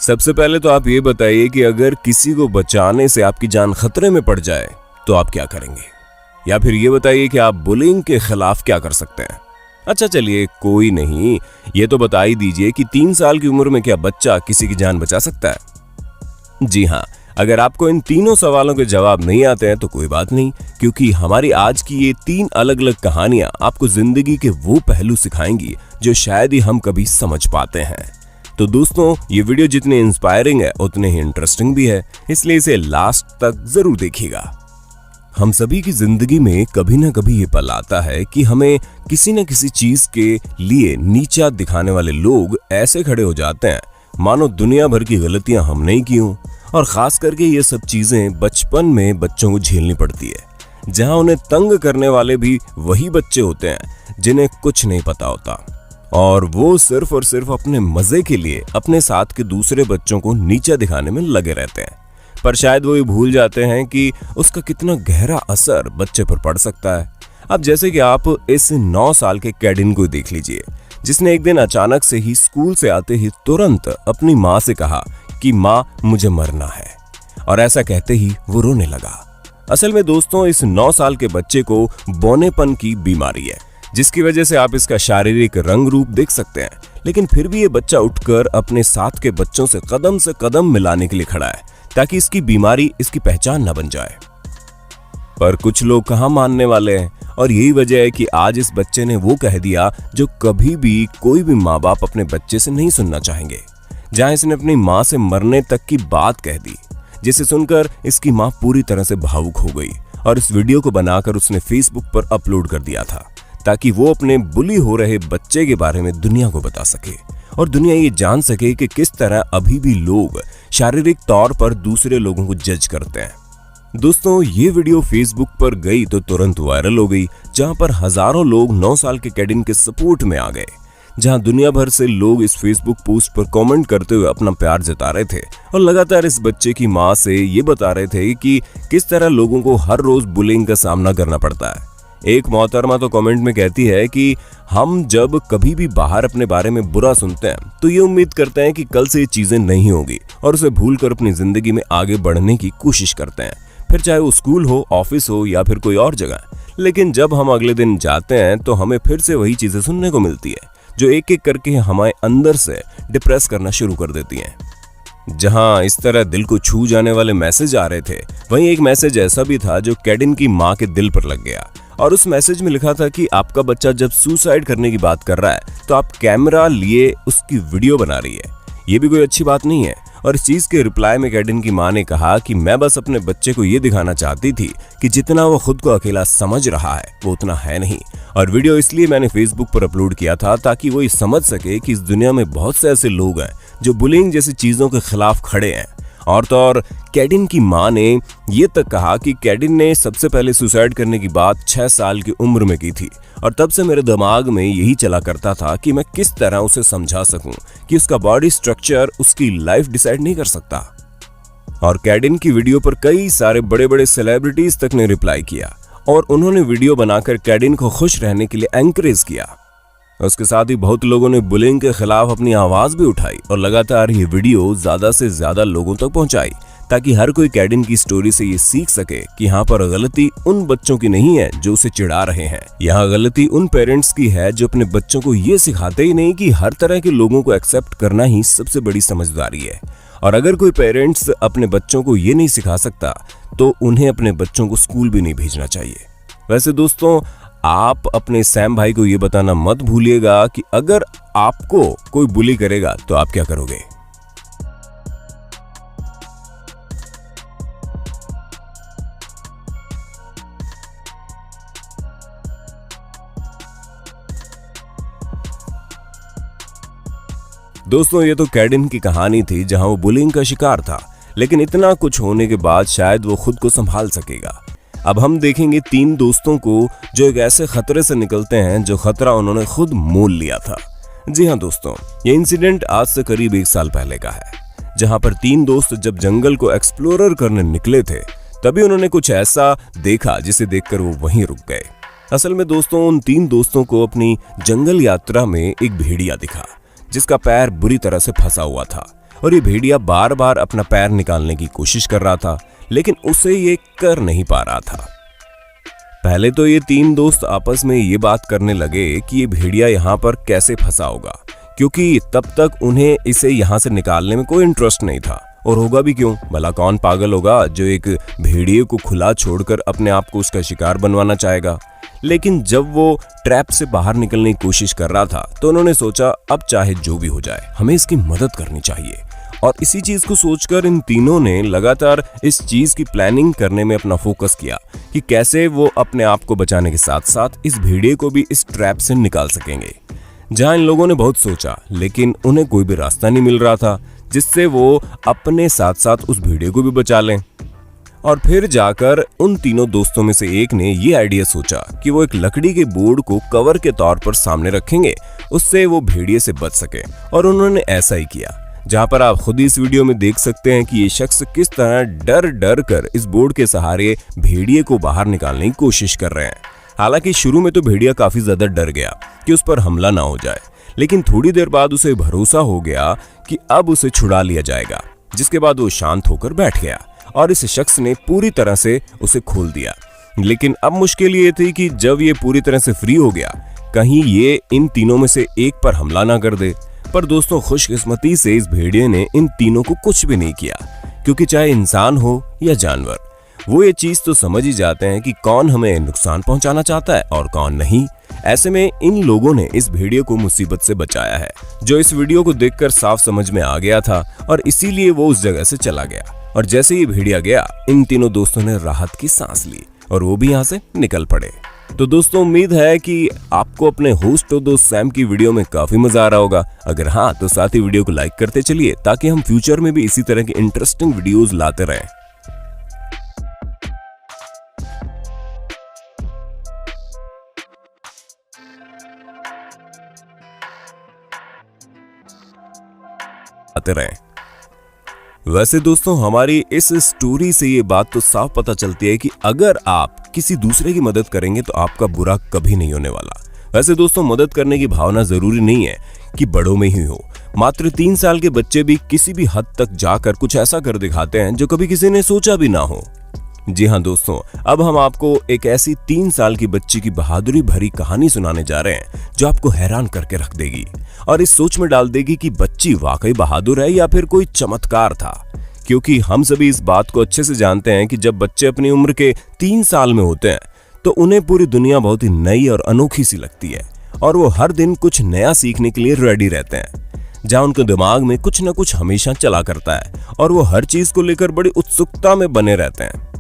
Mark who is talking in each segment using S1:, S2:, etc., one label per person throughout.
S1: सबसे पहले तो आप ये बताइए कि अगर किसी को बचाने से आपकी जान खतरे में पड़ जाए तो आप क्या करेंगे, या फिर ये बताइए कि आप बुलिंग के खिलाफ क्या कर सकते हैं। अच्छा चलिए कोई नहीं, ये तो बता ही दीजिए कि 3 साल की उम्र में क्या बच्चा किसी की जान बचा सकता है? जी हाँ, अगर आपको इन तीनों सवालों के जवाब नहीं आते हैं तो कोई बात नहीं, क्योंकि हमारी आज की ये 3 अलग अलग कहानियां आपको जिंदगी के वो पहलू सिखाएंगी जो शायद ही हम कभी समझ पाते हैं। तो दोस्तों, ये वीडियो जितनी इंस्पायरिंग है उतने ही इंटरेस्टिंग भी है, इसलिए इसे लास्ट तक जरूर देखिएगा। हम सभी की जिंदगी में कभी ना कभी ये पल आता है कि हमें किसी न किसी चीज के लिए नीचा दिखाने वाले लोग ऐसे खड़े हो जाते हैं मानो दुनिया भर की गलतियां हमने ही की हों। और खास करके ये सब चीजें बचपन में बच्चों को झेलनी पड़ती है, जहां उन्हें तंग करने वाले भी वही बच्चे होते हैं जिन्हें कुछ नहीं पता होता, और वो सिर्फ और सिर्फ अपने मजे के लिए अपने साथ के दूसरे बच्चों को नीचा दिखाने में लगे रहते हैं। पर शायद वो ये भूल जाते हैं कि उसका कितना गहरा असर बच्चे पर पड़ सकता है। अब जैसे कि आप इस 9 साल के कैडिन को देख लीजिए, जिसने एक दिन अचानक से ही स्कूल से आते ही तुरंत अपनी माँ से कहा कि माँ मुझे मरना है, और ऐसा कहते ही वो रोने लगा। असल में दोस्तों, इस 9 साल के बच्चे को बौनेपन की बीमारी है, जिसकी वजह से आप इसका शारीरिक रंग रूप देख सकते हैं, लेकिन फिर भी ये बच्चा उठकर अपने साथ के बच्चों से कदम मिलाने के लिए खड़ा है ताकि इसकी बीमारी इसकी पहचान न बन जाए। पर कुछ लोग कहां मानने वाले हैं, और यही वजह है कि आज इस बच्चे ने वो कह दिया जो कभी भी कोई भी माँ बाप अपने बच्चे से नहीं सुनना चाहेंगे। जहां इसने अपनी माँ से मरने तक की बात कह दी, जिसे सुनकर इसकी माँ पूरी तरह से भावुक हो गई, और इस वीडियो को बनाकर उसने फेसबुक पर अपलोड कर दिया था ताकि वो अपने बुली हो रहे बच्चे के बारे में दुनिया को बता सके, और दुनिया ये जान सके कि किस तरह अभी भी लोग शारीरिक तौर पर दूसरे लोगों को जज करते हैं। दोस्तों, ये वीडियो फेसबुक पर गई तो तुरंत वायरल हो गई, जहां पर हजारों लोग 9 साल के कैडिन के सपोर्ट में आ गए, जहां दुनिया भर से लोग इस फेसबुक पोस्ट पर कमेंट करते हुए अपना प्यार जता रहे थे, और लगातार इस बच्चे की मां से ये बता रहे थे कि किस तरह लोगों को हर रोज बुलिंग का सामना करना पड़ता है। एक मोहतरमा तो कमेंट में कहती है कि हम जब कभी भी बाहर अपने बारे में बुरा सुनते हैं तो ये उम्मीद करते हैं कि कल से ये चीजें नहीं होगी, और उसे भूलकर अपनी जिंदगी में आगे बढ़ने की कोशिश करते हैं, फिर चाहे वो स्कूल हो, ऑफिस हो या फिर कोई और जगह। लेकिन जब हम अगले दिन जाते हैं तो हमें फिर से वही चीजें सुनने को मिलती है जो एक एक करके हमारे अंदर से डिप्रेस करना शुरू कर देती हैं। जहां इस तरह दिल को छू जाने वाले मैसेज आ रहे थे, वहीं एक मैसेज ऐसा भी था जो कैडिन की मां के दिल पर लग गया, और उस मैसेज में लिखा था कि आपका बच्चा जब सुसाइड करने की बात कर रहा है तो आप कैमरा लिए उसकी वीडियो बना रही है, ये भी कोई अच्छी बात नहीं है। और इस चीज के रिप्लाई में कैडिन की मां ने कहा कि मैं बस अपने बच्चे को ये दिखाना चाहती थी कि जितना वो खुद को अकेला समझ रहा है वो उतना है नहीं, और वीडियो इसलिए मैंने फेसबुक पर अपलोड किया था ताकि वो ये समझ सके कि इस दुनिया में बहुत से ऐसे लोग हैं जो बुलिंग जैसी चीजों के खिलाफ खड़े हैं। और तो और कैडिन की मां ने ये तक कहा कि कैडिन ने सबसे पहले सुसाइड करने की बात 6 साल की उम्र में की थी, और तब से मेरे दिमाग में यही चला करता था कि मैं किस तरह उसे समझा सकूं कि उसका बॉडी स्ट्रक्चर उसकी लाइफ डिसाइड नहीं कर सकता। और कैडिन की वीडियो पर कई सारे बड़े बड़े सेलिब्रिटीज तक ने रिप्लाई किया, और उन्होंने वीडियो बनाकर कैडिन को खुश रहने के लिए एनकरेज किया। उसके साथ ही बहुत लोगों ने बुलिंग के खिलाफ अपनी आवाज भी उठाई, और लगातार ये वीडियो ज्यादा से ज्यादा लोगों तक पहुंचाई ताकि हर कोई कैडिन की स्टोरी से ये सीख सके कि यहाँ पर गलती उन बच्चों की नहीं है जो उसे चिढ़ा रहे हैं, यहाँ गलती उन पेरेंट्स की है जो अपने बच्चों को ये सिखाते ही नहीं कि हर तरह के लोगों को एक्सेप्ट करना ही सबसे बड़ी समझदारी है। और अगर कोई पेरेंट्स अपने बच्चों को ये नहीं सिखा सकता तो उन्हें अपने बच्चों को स्कूल भी नहीं भेजना चाहिए। वैसे दोस्तों, आप अपने सैम भाई को ये बताना मत भूलिएगा कि अगर आपको कोई बुली करेगा तो आप क्या करोगे। दोस्तों, ये तो कैडिन की कहानी थी जहां वो बुलिंग का शिकार था, लेकिन इतना कुछ होने के बाद शायद वो खुद को संभाल सकेगा। अब हम देखेंगे 3 दोस्तों को जो एक ऐसे खतरे से निकलते हैं जो खतरा उन्होंने खुद मोल लिया था। जी हाँ दोस्तों, ये इंसिडेंट आज से करीब 1 साल पहले का है, जहां पर 3 दोस्त जब जंगल को एक्सप्लोरर करने निकले थे तभी उन्होंने कुछ ऐसा देखा जिसे देखकर वो वहीं रुक गए। असल में दोस्तों, उन 3 दोस्तों को अपनी जंगल यात्रा में एक भेड़िया दिखा जिसका पैर बुरी तरह से फंसा हुआ था, और ये भेड़िया बार बार अपना पैर निकालने की कोशिश कर रहा था, लेकिन उसे ये कर नहीं पा रहा था। पहले तो ये तीन दोस्त आपस में ये बात करने लगे कि ये भेड़िया यहाँ पर कैसे फंसा होगा, क्योंकि तब तक उन्हें इसे यहाँ से निकालने में कोई इंटरेस्ट नहीं था। और होगा भी क्यों, भला कौन पागल होगा जो एक भेड़िए को खुला छोड़कर अपने आप को उसका शिकार बनवाना चाहेगा। लेकिन जब वो ट्रैप से बाहर निकलने की कोशिश कर रहा था तो उन्होंने सोचा अब चाहे जो भी हो जाए हमें इसकी मदद करनी चाहिए। और इसी चीज को सोचकर इन तीनों ने लगातार इस चीज की प्लानिंग करने में अपना फोकस किया कि कैसे वो अपने आप को बचाने के साथ साथ इस भेड़िए को भी इस ट्रैप से निकाल सकेंगे। जहां इन लोगों ने बहुत सोचा, लेकिन उन्हें कोई भी रास्ता नहीं मिल रहा था जिससे वो अपने साथ साथ उस भेड़िए को भी बचा लें। और फिर जाकर उन तीनों दोस्तों में से एक ने ये आइडिया सोचा कि वो एक लकड़ी के बोर्ड को कवर के तौर पर सामने रखेंगे, उससे वो भेड़िए से बच सके। और उन्होंने ऐसा ही किया, जहां पर आप खुद इस वीडियो में देख सकते हैं कि ये शख्स किस तरह डर डर कर इस बोर्ड के सहारे भेड़िए को बाहर निकालने की कोशिश कर रहे हैं। हालांकि शुरू में तो भेड़िया काफी ज्यादा डर गया कि उस पर हमला ना हो जाए, लेकिन थोड़ी देर बाद उसे भरोसा हो गया कि अब उसे छुड़ा लिया जाएगा, जिसके बाद वो शांत होकर बैठ गया और इस शख्स ने पूरी तरह से उसे खोल दिया। लेकिन अब मुश्किल ये थी कि जब ये पूरी तरह से फ्री हो गया, कहीं ये इन तीनों में से एक पर हमला ना कर दे। पर दोस्तों, खुशकिस्मती से इस भेड़िए ने इन तीनों को कुछ भी नहीं किया, क्योंकि चाहे इंसान हो या जानवर, वो ये चीज तो समझ ही जाते हैं कि कौन हमें नुकसान पहुंचाना चाहता है और कौन नहीं। ऐसे में इन लोगों ने इस भेड़िए को मुसीबत से बचाया है, जो इस वीडियो को देखकर साफ समझ में आ गया था, और इसीलिए वो उस जगह से चला गया। और जैसे ही भेड़िया गया, इन तीनों दोस्तों ने राहत की सांस ली और वो भी यहाँ से निकल पड़े। तो दोस्तों, उम्मीद है कि आपको अपने होस्ट और दोस्त सैम की वीडियो में काफी मजा आ रहा होगा। अगर हाँ, तो साथ ही वीडियो को लाइक करते चलिए, ताकि हम फ्यूचर में भी इसी तरह के इंटरेस्टिंग वीडियोस लाते रहें। वैसे दोस्तों, हमारी इस स्टोरी से ये बात तो साफ पता चलती है कि अगर आप किसी दूसरे की मदद करेंगे तो आपका बुरा कभी नहीं होने वाला। वैसे दोस्तों, मदद करने की भावना जरूरी नहीं है कि बड़ों में ही हो। मात्र 3 साल के बच्चे भी किसी भी हद तक जाकर कुछ ऐसा कर दिखाते हैं जो कभी किसी ने सोचा भी ना हो। जी हाँ दोस्तों, अब हम आपको एक ऐसी 3 साल की बच्ची की बहादुरी भरी कहानी सुनाने जा रहे हैं जो आपको हैरान करके रख देगी और इस सोच में डाल देगी कि बच्ची वाकई बहादुर है या फिर कोई चमत्कार था। क्योंकि हम सभी इस बात को अच्छे से जानते हैं कि जब बच्चे अपनी उम्र के 3 साल में होते हैं तो उन्हें पूरी दुनिया बहुत ही नई और अनोखी सी लगती है और वो हर दिन कुछ नया सीखने के लिए रेडी रहते हैं। जहाँ उनके दिमाग में कुछ न कुछ हमेशा चला करता है और वो हर चीज को लेकर बड़ी उत्सुकता में बने रहते हैं।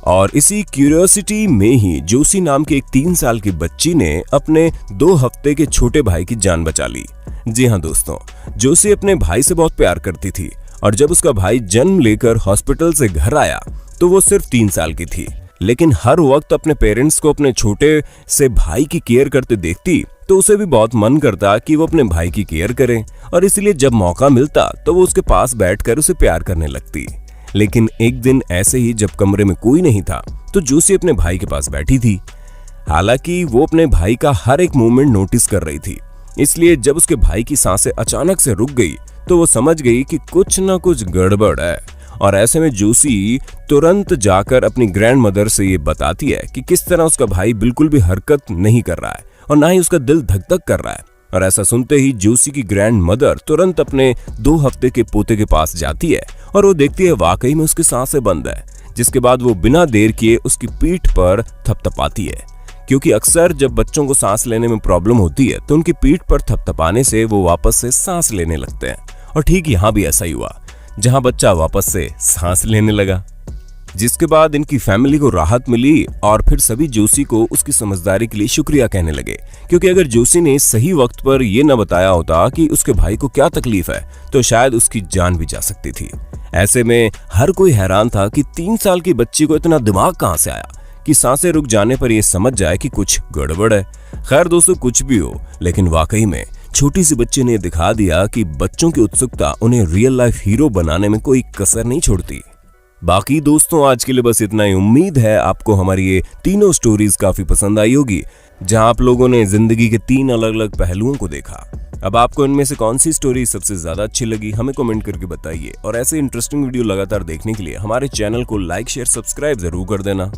S1: और इसी क्यूरियोसिटी में ही जोशी नाम की एक 3 साल की बच्ची ने अपने 2 हफ्ते के छोटे भाई की जान बचा ली। जी हाँ दोस्तों, जोशी अपने भाई से बहुत प्यार करती थी और जब उसका भाई जन्म लेकर हॉस्पिटल से घर आया तो वो सिर्फ 3 साल की थी, लेकिन हर वक्त अपने पेरेंट्स को अपने छोटे से भाई की केयर करते देखती तो उसे भी बहुत मन करता कि वो अपने भाई की केयर करे और इसलिए जब मौका मिलता तो वो उसके पास बैठकर उसे प्यार करने लगती। लेकिन एक दिन ऐसे ही जब कमरे में कोई नहीं था तो जोशी अपने भाई के पास बैठी थी। हालांकि वो अपने भाई का हर एक मूवमेंट नोटिस कर रही थी, इसलिए जब उसके भाई की सांसें अचानक से रुक गई तो वो समझ गई कि कुछ ना कुछ गड़बड़ है। और ऐसे में जोशी तुरंत जाकर अपनी ग्रैंड मदर से ये बताती है कि किस तरह उसका भाई बिल्कुल भी हरकत नहीं कर रहा है और ना ही उसका दिल धक धक कर रहा है। और ऐसा सुनते ही जोशी की ग्रैंड मदर तुरंत अपने 2 हफ्ते के पोते के पास जाती है और वो देखती है वाकई में उसकी सांसें बंद है, जिसके बाद वो बिना देर किए उसकी पीठ पर थपथपाती है। क्योंकि अक्सर जब बच्चों को सांस लेने में प्रॉब्लम होती है तो उनकी पीठ पर थपथपाने से वो वापस से सांस लेने लगते हैं। और ठीक यहाँ भी ऐसा ही हुआ, जहाँ बच्चा वापस से सांस लेने लगा, जिसके बाद इनकी फैमिली को राहत मिली और फिर सभी जोशी को उसकी समझदारी के लिए शुक्रिया कहने लगे। क्योंकि अगर जोशी ने सही वक्त पर यह न बताया होता कि उसके भाई को क्या तकलीफ है तो शायद उसकी जान भी जा सकती थी। ऐसे में हर कोई हैरान था कि 3 साल की बच्ची को इतना दिमाग कहां से आया कि सांसें रुक जाने पर यह समझ जाए कि कुछ गड़बड़ है। खैर दोस्तों, कुछ भी हो, लेकिन वाकई में छोटी सी बच्ची ने दिखा दिया कि बच्चों की उत्सुकता उन्हें रियल लाइफ हीरो बनाने में कोई कसर नहीं छोड़ती। बाकी दोस्तों, आज के लिए बस इतना ही। उम्मीद है आपको हमारी ये तीनों स्टोरीज काफी पसंद आई होगी, जहां आप लोगों ने जिंदगी के 3 अलग अलग पहलुओं को देखा। अब आपको इनमें से कौन सी स्टोरी सबसे ज्यादा अच्छी लगी हमें कमेंट करके बताइए, और ऐसे इंटरेस्टिंग वीडियो लगातार देखने के लिए हमारे चैनल को लाइक शेयर सब्सक्राइब जरूर कर देना।